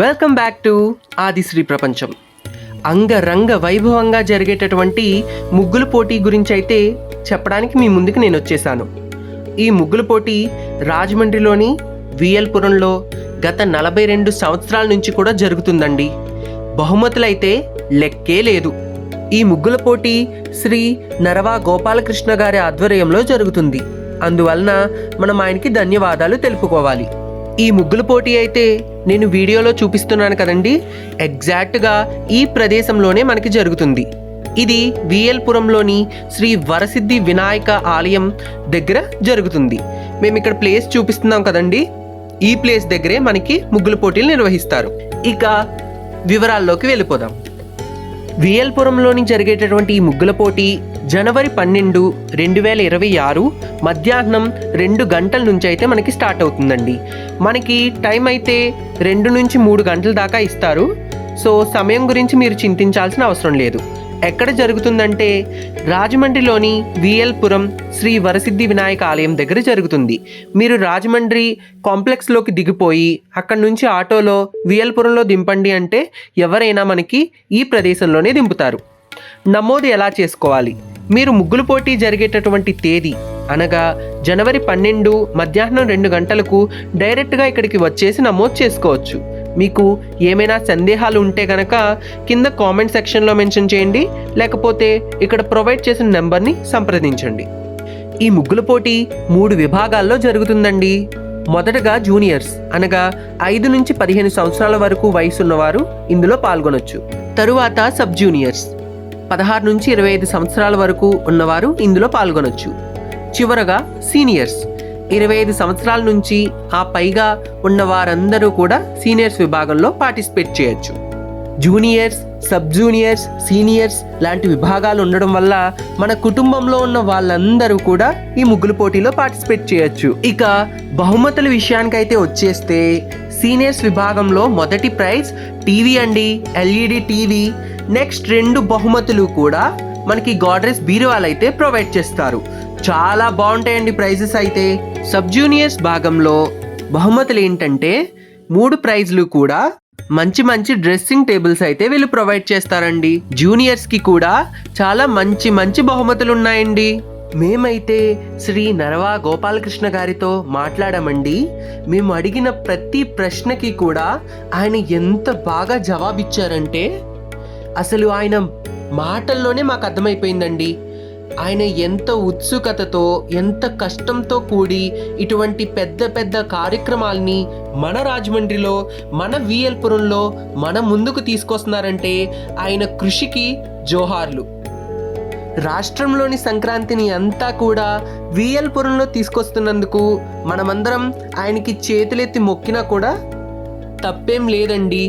Welcome back to Adishri ప్రపంచం. అంగరంగ వైభవంగా జరిగేటటువంటి ముగ్గుల పోటీ గురించి అయితే చెప్పడానికి మీ ముందుకు నేను వచ్చేసాను. ఈ ముగ్గుల పోటీ రాజమండ్రిలోని విఎల్పురంలో గత 42 సంవత్సరాల నుంచి కూడా జరుగుతుందండి. బహుమతులైతే లెక్కే లేదు. ఈ ముగ్గుల పోటీ శ్రీ నరవా గోపాలకృష్ణ గారి ఆధ్వర్యంలో జరుగుతుంది. అందువలన మనం ఆయనకి ధన్యవాదాలు తెలుపుకోవాలి. ఈ ముగ్గుల పోటీ అయితే నేను వీడియోలో చూపిస్తున్నాను కదండి, ఎగ్జాక్ట్గా ఈ ప్రదేశంలోనే మనకి జరుగుతుంది. ఇది విఎల్పురంలోని శ్రీ వరసిద్ధి వినాయక ఆలయం దగ్గర జరుగుతుంది. మేము ఇక్కడ ప్లేస్ చూపిస్తున్నాం కదండి, ఈ ప్లేస్ దగ్గరే మనకి ముగ్గుల పోటీలు నిర్వహిస్తారు. ఇక వివరాల్లోకి వెళ్ళిపోదాం. విఎల్పురంలోని జరిగేటటువంటి ఈ ముగ్గుల పోటీ జనవరి 12, 2026 మధ్యాహ్నం 2 గంటల నుంచి అయితే మనకి స్టార్ట్ అవుతుందండి. మనకి టైం అయితే 2 నుంచి 3 గంటల దాకా ఇస్తారు. సో సమయం గురించి మీరు చింతించాల్సిన అవసరం లేదు. ఎక్కడ జరుగుతుందంటే రాజమండ్రిలోని విఎల్పురం శ్రీ వరసిద్ధి వినాయక ఆలయం దగ్గర జరుగుతుంది. మీరు రాజమండ్రి కాంప్లెక్స్లోకి దిగిపోయి అక్కడ నుంచి ఆటోలో విఎల్పురంలో దింపండి అంటే ఎవరైనా మనకి ఈ ప్రదేశంలోనే దింపుతారు. నమోదు ఎలా చేసుకోవాలి? మీరు ముగ్గుల పోటీ జరిగేటటువంటి తేదీ అనగా జనవరి 12 మధ్యాహ్నం 2 గంటలకు డైరెక్ట్గా ఇక్కడికి వచ్చేసి నమోదు చేసుకోవచ్చు. మీకు ఏమైనా సందేహాలు ఉంటే కనుక కింద కామెంట్ సెక్షన్లో మెన్షన్ చేయండి, లేకపోతే ఇక్కడ ప్రొవైడ్ చేసిన నెంబర్ని సంప్రదించండి. ఈ ముగ్గుల పోటీ 3 విభాగాల్లో జరుగుతుందండి. మొదటగా జూనియర్స్ అనగా 5 నుంచి 15 సంవత్సరాల వరకు వయసు ఉన్నవారు ఇందులో పాల్గొనొచ్చు. తరువాత సబ్ జూనియర్స్ 16 నుంచి 25 సంవత్సరాల వరకు ఉన్నవారు ఇందులో పాల్గొనొచ్చు. చివరగా సీనియర్స్ 25 సంవత్సరాల నుంచి ఆ పైగా ఉన్న వారందరూ కూడా సీనియర్స్ విభాగంలో పార్టిసిపేట్ చేయొచ్చు. జూనియర్స్, సబ్ జూనియర్స్, సీనియర్స్ లాంటి విభాగాలు ఉండడం వల్ల మన కుటుంబంలో ఉన్న వాళ్ళందరూ కూడా ఈ ముగ్గుల పోటీలో పార్టిసిపేట్ చేయొచ్చు. ఇక బహుమతుల విషయానికైతే వచ్చేస్తే సీనియర్స్ విభాగంలో మొదటి ప్రైజ్ టీవీ అండి, ఎల్ఈడి టీవీ. నెక్స్ట్ 2 బహుమతులు కూడా మనకి గాడ్రేజ్ బీరువాలు అయితే ప్రొవైడ్ చేస్తారు. చాలా బాగుంటాయండి ప్రైజెస్ అయితే. సబ్ జూనియర్స్ భాగంలో బహుమతులు ఏంటంటే 3 ప్రైజ్లు కూడా మంచి మంచి డ్రెస్సింగ్ టేబుల్స్ అయితే వీళ్ళు ప్రొవైడ్ చేస్తారండి. జూనియర్స్కి కూడా చాలా మంచి మంచి బహుమతులు ఉన్నాయండి. మేమైతే శ్రీ నరవా గోపాలకృష్ణ గారితో మాట్లాడామండి. మేము అడిగిన ప్రతి ప్రశ్నకి కూడా ఆయన ఎంత బాగా జవాబిచ్చారంటే అసలు ఆయన మాటల్లోనే మాకు అర్థమైపోయిందండి. ఆయన ఎంత ఉత్సుకతతో, ఎంత కష్టంతో కూడి ఇటువంటి పెద్ద పెద్ద కార్యక్రమాల్ని మన రాజమండ్రిలో, మన విఎల్పురంలో మన ముందుకు తీసుకొస్తున్నారంటే ఆయన కృషికి జోహార్లు. రాష్ట్రంలోని సంక్రాంతిని అంతా కూడా విఎల్పురంలో తీసుకొస్తున్నందుకు మనమందరం ఆయనకి చేతులెత్తి మొక్కినా కూడా తప్పేం లేదండి.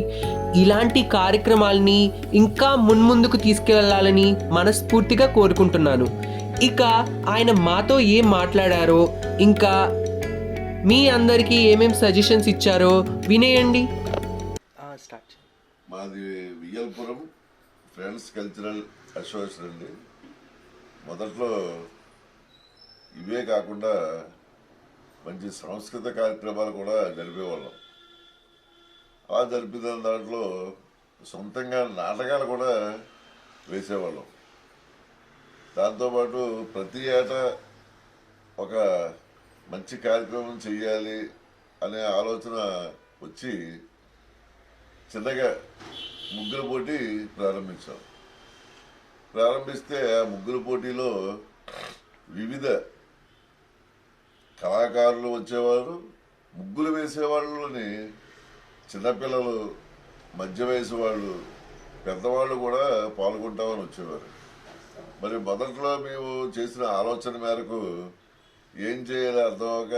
ఇలాంటి కార్యక్రమాల్ని ఇంకా మున్ముందుకు తీసుకెళ్లాలని మనస్ఫూర్తిగా కోరుకుంటున్నాను. ఇక ఆయన మాతో ఏం మాట్లాడారో, ఇంకా మీ అందరికీ ఏమేం సజెషన్స్ ఇచ్చారో వినేయండి. మాది విఎల్పురం ఫ్రెండ్స్ కల్చరల్ అసోసియేషన్ అండి. మొదట్లో ఇవే కాకుండా మంచి సాంస్కృతిక కార్యక్రమాలు కూడా జరిపేవాళ్ళం. ఆ జరిపిన దాంట్లో సొంతంగా నాటకాలు కూడా వేసేవాళ్ళం. దాంతోపాటు ప్రతి ఏటా ఒక మంచి కార్యక్రమం చెయ్యాలి అనే ఆలోచన వచ్చి చిన్నగా ముగ్గుల పోటీ ప్రారంభిస్తే ఆ ముగ్గుల పోటీలో వివిధ కళాకారులు వచ్చేవారు. ముగ్గులు వేసేవాళ్ళని చిన్నపిల్లలు, మధ్య వయసు వాళ్ళు, పెద్దవాళ్ళు కూడా పాల్గొంటామని వచ్చేవారు. మరి మొదట్లో మేము చేసిన ఆలోచన మేరకు ఏం చేయాలో అర్థమవక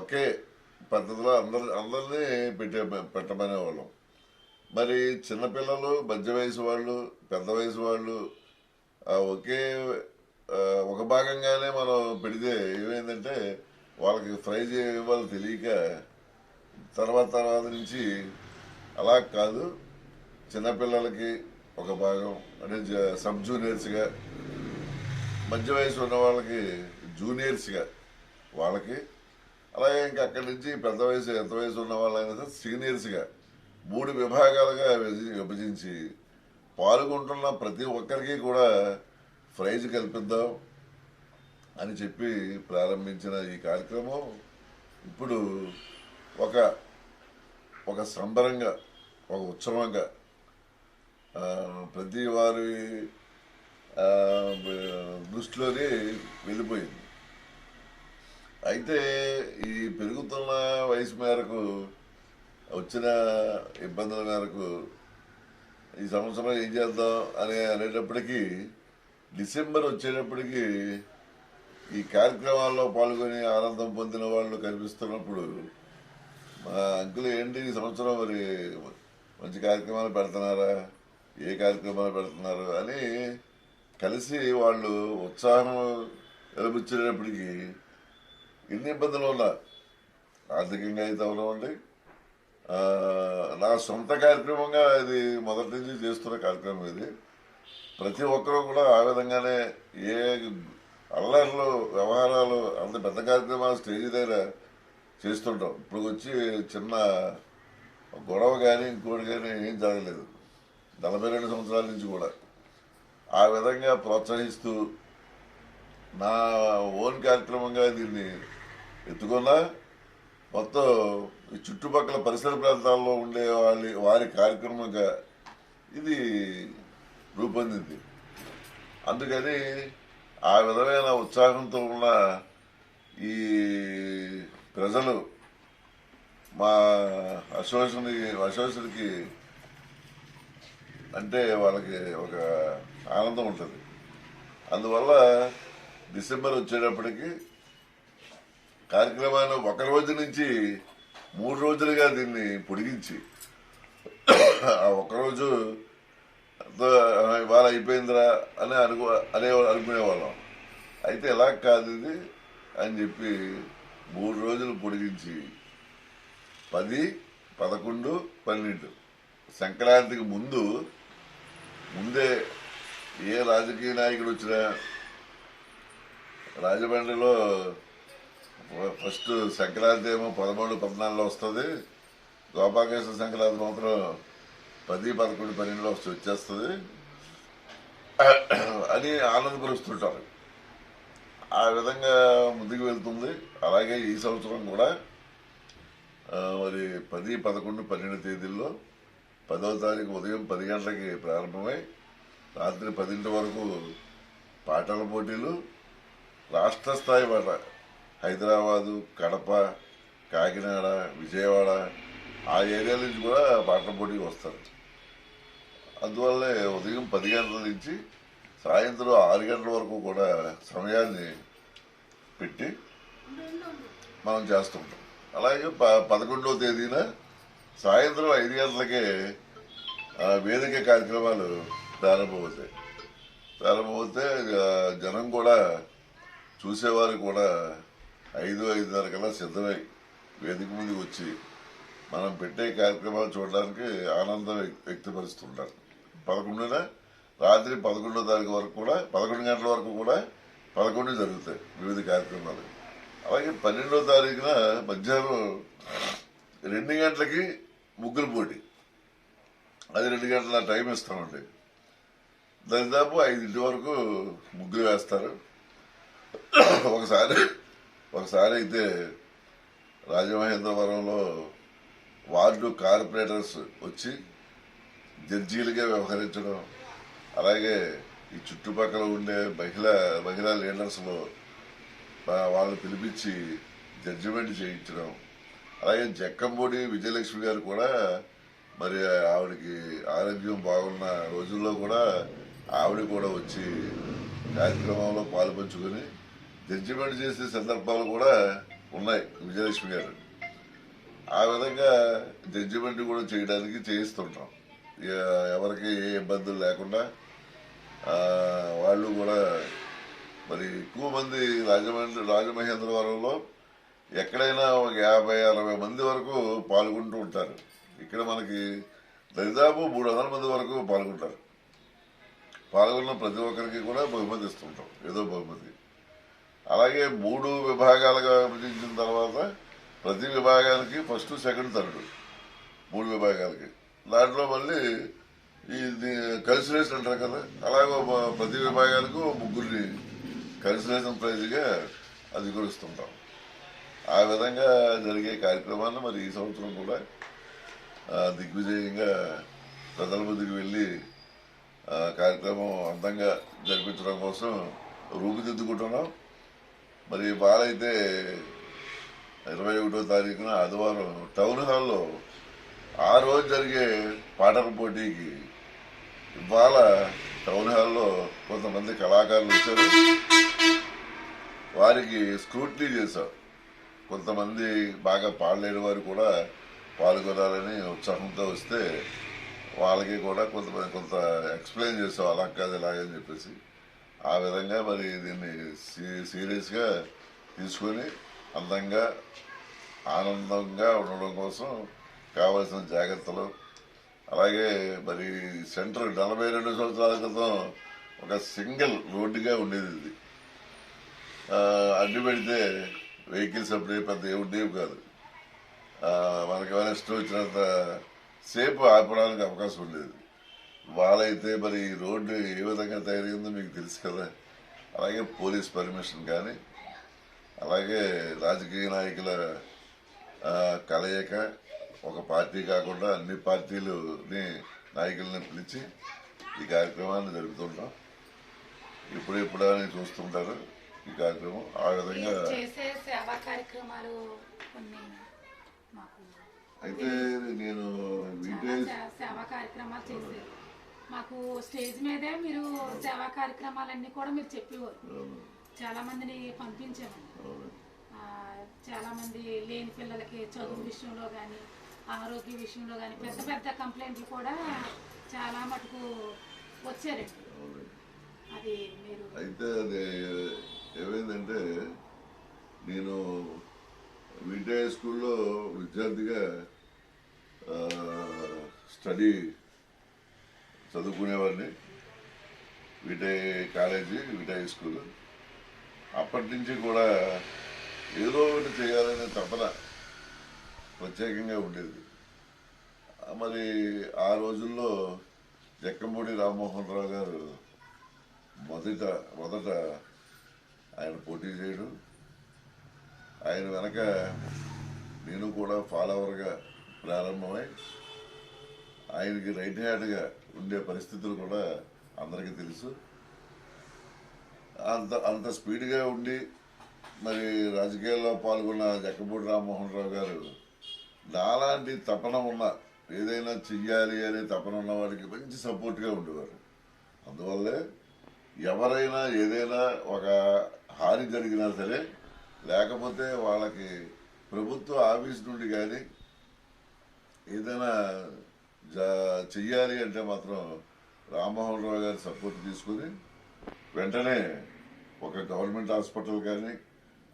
ఒకే పద్ధతిలో అందరినీ పెట్టమనేవాళ్ళం. మరి చిన్నపిల్లలు, మధ్య వయసు వాళ్ళు, పెద్ద వయసు వాళ్ళు ఒకే ఒక భాగంగానే మనం పెడితే ఏమైందంటే వాళ్ళకి ప్రైజ్ ఇవ్వాలి తెలియక తర్వాత నుంచి అలా కాదు, చిన్నపిల్లలకి ఒక భాగం అంటే సబ్ జూనియర్స్గా, మధ్య వయసు ఉన్న వాళ్ళకి జూనియర్స్గా వాళ్ళకి, అలాగే ఇంకా అక్కడి నుంచి పెద్ద వయసు ఎంత వయసు ఉన్న వాళ్ళైనా సరే సీనియర్స్గా 3 విభాగాలుగా విభజించి పాల్గొంటున్న ప్రతి ఒక్కరికి కూడా ప్రైజ్ కల్పిద్దాం అని చెప్పి ప్రారంభించిన ఈ కార్యక్రమం ఇప్పుడు ఒక ఒక సంబరంగా, ఒక ఉత్సవంగా ప్రతి వారి దృష్టిలోనే వెళ్ళిపోయింది. అయితే ఈ పెరుగుతున్న వయసు మేరకు వచ్చిన ఇబ్బందుల మేరకు ఈ సంవత్సరం ఏం చేద్దాం అనేటప్పటికీ డిసెంబర్ వచ్చేటప్పటికి ఈ కార్యక్రమాల్లో పాల్గొని ఆనందం పొందిన వాళ్ళు కనిపిస్తున్నప్పుడు మా అంకుల్ ఏంటి ఈ సంవత్సరం మరి మంచి కార్యక్రమాలు పెడుతున్నారా, ఏ కార్యక్రమాలు పెడుతున్నారు అని కలిసి వాళ్ళు ఉత్సాహం వెలిపించేటప్పటికి ఎన్ని ఇబ్బందులు ఉన్నా ఆర్థికంగా అయితే అవనివ్వండి, నా సొంత కార్యక్రమంగా ఇది మొదటి నుంచి చేస్తున్న కార్యక్రమం ఇది. ప్రతి ఒక్కరూ కూడా ఆ విధంగానే ఏ అల్లర్లు వ్యవహారాలు అంత పెద్ద కార్యక్రమాలు స్టేజ్ దగ్గర చేస్తుంటాం. ఇప్పుడు వచ్చి చిన్న గొడవ కానీ ఇంకోటి కానీ ఏం జరగలేదు 42 సంవత్సరాల నుంచి కూడా. ఆ విధంగా ప్రోత్సహిస్తూ నా ఓన్ కార్యక్రమంగా దీన్ని ఎత్తుకున్నా మొత్తం ఈ చుట్టుపక్కల పరిసర ప్రాంతాల్లో ఉండే వారి కార్యక్రమంగా ఇది రూపొందింది. అందుకని ఆ విధమైన ఉత్సాహంతో ఉన్న ఈ ప్రజలు మా అసోసియేషన్కి అంటే వాళ్ళకి ఒక ఆనందం ఉంటుంది. అందువల్ల డిసెంబర్ వచ్చేటప్పటికి కార్యక్రమాన్ని 1 రోజు నుంచి 3 రోజులుగా దీన్ని పొడిగించి ఆ 1 రోజు ఇవాళ అయిపోయిందిరా అని అనుకునేవాళ్ళం. అయితే ఎలా కాదు ఇది అని చెప్పి 3 రోజులు పొడిగించి 10, 11, 12 సంక్రాంతికి ముందే ఏ రాజకీయ నాయకుడు వచ్చినా రాజమండ్రిలో ఫస్ట్ సంక్రాంతి ఏమో 13, 14 వస్తుంది, గోపాలకృష్ణ సంక్రాంతి మాత్రం 10, 11, 12 వచ్చేస్తుంది అని ఆనందపరుస్తుంటారు. ఆ విధంగా ముందుకు వెళ్తుంది. అలాగే ఈ సంవత్సరం కూడా మరి 10, 11, 12 తేదీల్లో 10వ తారీఖు ఉదయం 10 గంటలకి ప్రారంభమై రాత్రి 10 వరకు పాటల పోటీలు, రాష్ట్ర స్థాయి పాట హైదరాబాదు, కడప, కాకినాడ, విజయవాడ ఆ ఏరియాల నుంచి కూడా పాటల పోటీకి వస్తారు. అందువల్లే ఉదయం 10 గంటల నుంచి సాయంత్రం 6 గంటల వరకు కూడా సమయాన్ని పెట్టి మనం చేస్తుంటాం. అలాగే 11వ తేదీన సాయంత్రం 5 గంటలకే వేదిక కార్యక్రమాలు ప్రారంభమవుతాయి. జనం కూడా చూసేవారు కూడా 5:30 కల్లా సిద్ధమై వేదిక ముందుకు వచ్చి మనం పెట్టే కార్యక్రమాలు చూడడానికి ఆనందం వ్యక్తపరుస్తుంటారు. 11న రాత్రి 11వ తారీఖు వరకు కూడా 11 గంటల వరకు కూడా 11 జరుగుతాయి వివిధ కార్యక్రమాలు. అలాగే 12వ తారీఖున మధ్యాహ్నం 2 గంటలకి ముగ్గుల పోటీ, అది 2 గంటల టైం ఇస్తామండి. దాదాపు 5 వరకు ముగ్గులు వేస్తారు. ఒకసారి అయితే రాజమహేంద్రవరంలో వార్డు కార్పొరేటర్స్ వచ్చి జడ్జీలుగా వ్యవహరించడం, అలాగే ఈ చుట్టుపక్కల ఉండే మహిళా లీడర్స్లో వాళ్ళని పిలిపించి జడ్జిమెంట్ చేయించడం, అలాగే జక్కంపూడి విజయలక్ష్మి గారు కూడా మరి ఆవిడకి ఆరోగ్యం బాగున్న రోజుల్లో కూడా ఆవిడ కూడా వచ్చి కార్యక్రమంలో పాలుపంచుకొని జడ్జిమెంట్ చేసే సందర్భాలు కూడా ఉన్నాయి విజయలక్ష్మి గారు. ఆ విధంగా జడ్జిమెంట్ కూడా చేయడానికి చేయిస్తుంటాం. ఎవరికి ఏ ఇబ్బందులు లేకుండా వాళ్ళు కూడా మరి ఎక్కువ మంది రాజమహేంద్రవరంలో ఎక్కడైనా ఒక 50-60 మంది వరకు పాల్గొంటూ ఉంటారు. ఇక్కడ మనకి దాదాపు 300 మంది వరకు పాల్గొంటారు. పాల్గొన్న ప్రతి ఒక్కరికి కూడా బహుమతి ఇస్తుంటాం, ఏదో బహుమతి. అలాగే 3 విభాగాలుగా విభజించిన తర్వాత ప్రతి విభాగానికి ఫస్ట్, సెకండ్, థర్డ్ 3 విభాగాలకి. దాంట్లో మళ్ళీ ఇది కన్సిడరేషన్ అంటారు కదా, అలాగే ప్రతి విభాగాలకు ముగ్గురిని కన్సిడరేషన్ ప్రైజ్గా అధికరిస్తుంటాం. ఆ విధంగా జరిగే కార్యక్రమాన్ని మరి ఈ సంవత్సరం కూడా దిగ్విజయంగా ప్రజల ముందుకు వెళ్ళి కార్యక్రమం అందంగా జరిపించడం కోసం రూపుదిద్దుకుంటున్నాం. మరి బాలైతే 21వ తారీఖున ఆదివారం టౌన్ హాల్లో ఆ రోజు జరిగే పాటల పోటీకి ఇవాళ టౌన్ హాల్లో కొంతమంది కళాకారులు వచ్చారు. వారికి స్క్రూటినీ చేశాం. కొంతమంది బాగా పాడలేని వారు కూడా పాల్గొనాలని ఉత్సాహంతో వస్తే వాళ్ళకి కూడా కొంత ఎక్స్ప్లెయిన్ చేసాం, అలా కాదు ఇలాగని చెప్పేసి. ఆ విధంగా మరి దీన్ని సీరియస్గా తీసుకొని అందంగా ఆనందంగా ఉండడం కోసం కావలసిన జాగ్రత్తలు, అలాగే మరి సెంటర్ 42 సంవత్సరాల క్రితం ఒక సింగిల్ రోడ్డుగా ఉండేది. ఇది అడ్డు పెడితే వెహికల్స్ అప్పుడే పెద్ద ఉండేవి కాదు. మనకి ఏమైనా ఇష్టం వచ్చినంత సేపు ఆపడానికి అవకాశం ఉండేది. వాళ్ళైతే మరి రోడ్డు ఏ విధంగా తయారైందో మీకు తెలుసు కదా. అలాగే పోలీస్ పర్మిషన్ కానీ, అలాగే రాజకీయ నాయకుల కలయిక, ఒక పార్టీ కాకుండా అన్ని పార్టీలని నాయకుల్ని పిలిచి ఈ కార్యక్రమాన్ని జరుపుతుంటాం. ఇప్పుడు అని చూస్తుంటారు ఈ కార్యక్రమం. ఆ విధంగా చేసే సేవా కార్యక్రమాలు కొన్ని మాకు అయితే నేను సేవా కార్యక్రమాలు చేసేది మాకు స్టేజ్ మీదే మీరు సేవా కార్యక్రమాలన్నీ కూడా మీరు చెప్పేవారు. చాలా మందిని పంపించామండి. చాలా మంది లేని పిల్లలకి చదువు విషయంలో కానీ, ఆరోగ్య విషయంలో కానీ పెద్ద పెద్ద కంప్లైంట్లు కూడా చాలా మటుకు వచ్చారండి. అది మీరు అయితే అది ఏమైందంటే, నేను విటే స్కూల్లో విద్యార్థిగా స్టడీ చదువుకునేవాడిని. విటే కాలేజీ, విటే స్కూల్. అప్పటి నుంచి కూడా ఏదో ఒకటి చేయాలనే తపన ప్రత్యేకంగా ఉండేది. మరి ఆ రోజుల్లో జక్కంపూడి రామ్మోహన్ రావు గారు మొదట ఆయన పోటీ చేయడం, ఆయన వెనక నేను కూడా ఫాలోవర్గా ప్రారంభమై ఆయనకి రైట్ హ్యాండ్గా ఉండే పరిస్థితులు కూడా అందరికీ తెలుసు. అంత స్పీడ్గా ఉండి మరి రాజకీయాల్లో పాల్గొన్న జక్కంపూడి రామ్మోహన్ రావు గారు నాలాంటి తపన ఉన్న, ఏదైనా చెయ్యాలి అనే తపన ఉన్న వాడికి మంచి సపోర్ట్గా ఉండేవారు. అందువల్లే ఎవరైనా ఏదైనా ఒక హాని జరిగినా సరే, లేకపోతే వాళ్ళకి ప్రభుత్వ ఆఫీస్ నుండి కానీ ఏదైనా చెయ్యాలి అంటే మాత్రం రామ్మోహన్ రావు గారి సపోర్ట్ తీసుకుని వెంటనే ఒక గవర్నమెంట్ హాస్పిటల్ కానీ,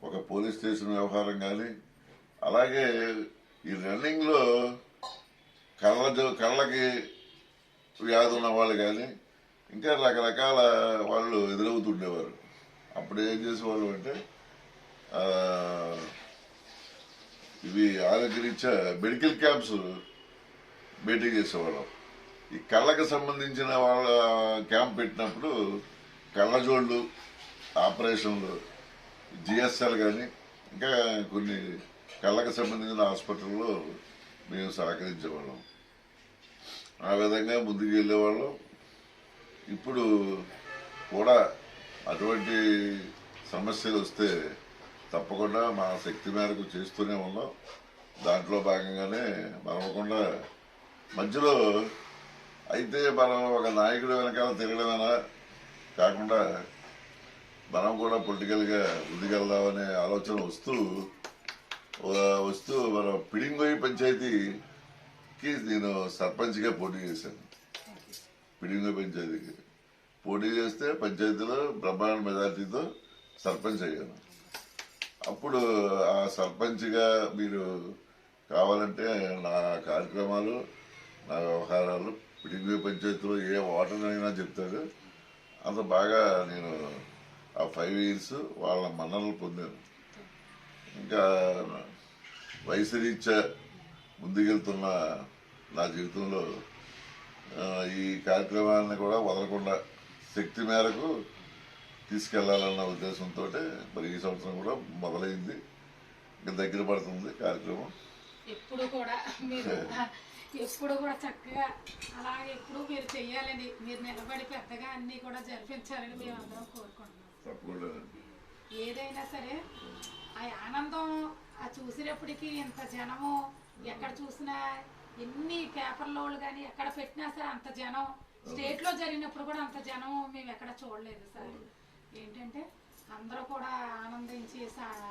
ఒక పోలీస్ స్టేషన్ వ్యవహారం కానీ, అలాగే ఈ రన్నింగ్లో కళ్ళకి వ్యాధి ఉన్న వాళ్ళు కానీ, ఇంకా రకరకాల వాళ్ళు ఎదురవుతుండేవారు. అప్పుడు ఏం చేసేవాళ్ళు అంటే, ఇవి ఆరోగ్యరీత్యా మెడికల్ క్యాంప్స్ మీటింగ్ చేసేవాళ్ళం. ఈ కళ్ళకు సంబంధించిన వాళ్ళ క్యాంప్ పెట్టినప్పుడు కళ్ళజోళ్ళు, ఆపరేషన్లు, జిఎస్ఎల్ కానీ ఇంకా కొన్ని కళ్ళకు సంబంధించిన హాస్పిటల్లో మేము సహకరించేవాళ్ళం. ఆ విధంగా ముందుకు వెళ్ళేవాళ్ళం. ఇప్పుడు కూడా అటువంటి సమస్యలు వస్తే తప్పకుండా మా శక్తి మేరకు చేస్తూనే ఉన్నాం. దాంట్లో భాగంగానే మరవకుండా మధ్యలో అయితే మనం ఒక నాయకుడు వెనకాల తిరగడమేనా కాకుండా మనం కూడా పొలిటికల్గా ముందుకెళ్దామనే ఆలోచన వస్తూ మన పిడింగోయి పంచాయతీకి నేను సర్పంచ్గా పోటీ చేశాను. పిడింగోయి పంచాయతీకి పోటీ చేస్తే పంచాయతీలో బ్రహ్మాండ మెజార్టీతో సర్పంచ్ అయ్యాను. అప్పుడు ఆ సర్పంచ్గా మీరు కావాలంటే నా కార్యక్రమాలు, నా వ్యవహారాలు పిడింగోయి పంచాయతీలో ఏ ఓటర్ అయినా చెప్తాడు. అంత బాగా నేను ఆ 5 years వాళ్ళ మన్ననలు పొందాను. ఇంకా వయసు రీత్యా ముందుకెళ్తున్న నా జీవితంలో ఈ కార్యక్రమాన్ని కూడా వదలకుండా శక్తి మేరకు తీసుకెళ్లాలన్న ఉద్దేశంతో మరి ఈ సంవత్సరం కూడా మొదలైంది. ఇంకా దగ్గర పడుతుంది కార్యక్రమం. ఎప్పుడు కూడా మీరు ఎప్పుడు కూడా చక్కగా అలాగే ఎప్పుడు మీరు చెయ్యాలని, మీరు నిలబడి పెద్దగా అన్నీ కూడా జరిపించాలని మేము అందరం కోరుకుంటున్నాం. తప్పకుండా ఏదైనా సరే ఆ ఆనందం ఆ చూసినప్పటికీ ఇంత జనము ఎక్కడ చూసినా ఎన్ని పేపర్లో కానీ ఎక్కడ పెట్టినా సరే అంత జనం, స్టేట్లో జరిగినప్పుడు కూడా అంత జనం మేము ఎక్కడ చూడలేదు సార్. ఏంటంటే అందరూ కూడా ఆనందించి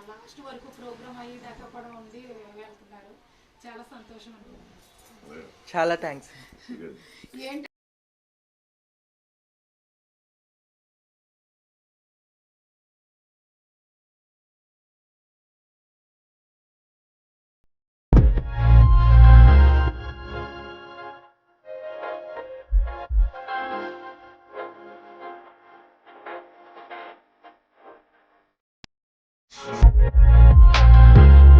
లాస్ట్ వరకు ప్రోగ్రామ్ అయ్యేదాకా కూడా ఉండి వెళ్తున్నారు. చాలా సంతోషం అనుకుంటున్నాను. చాలా థ్యాంక్స్. ఏంటి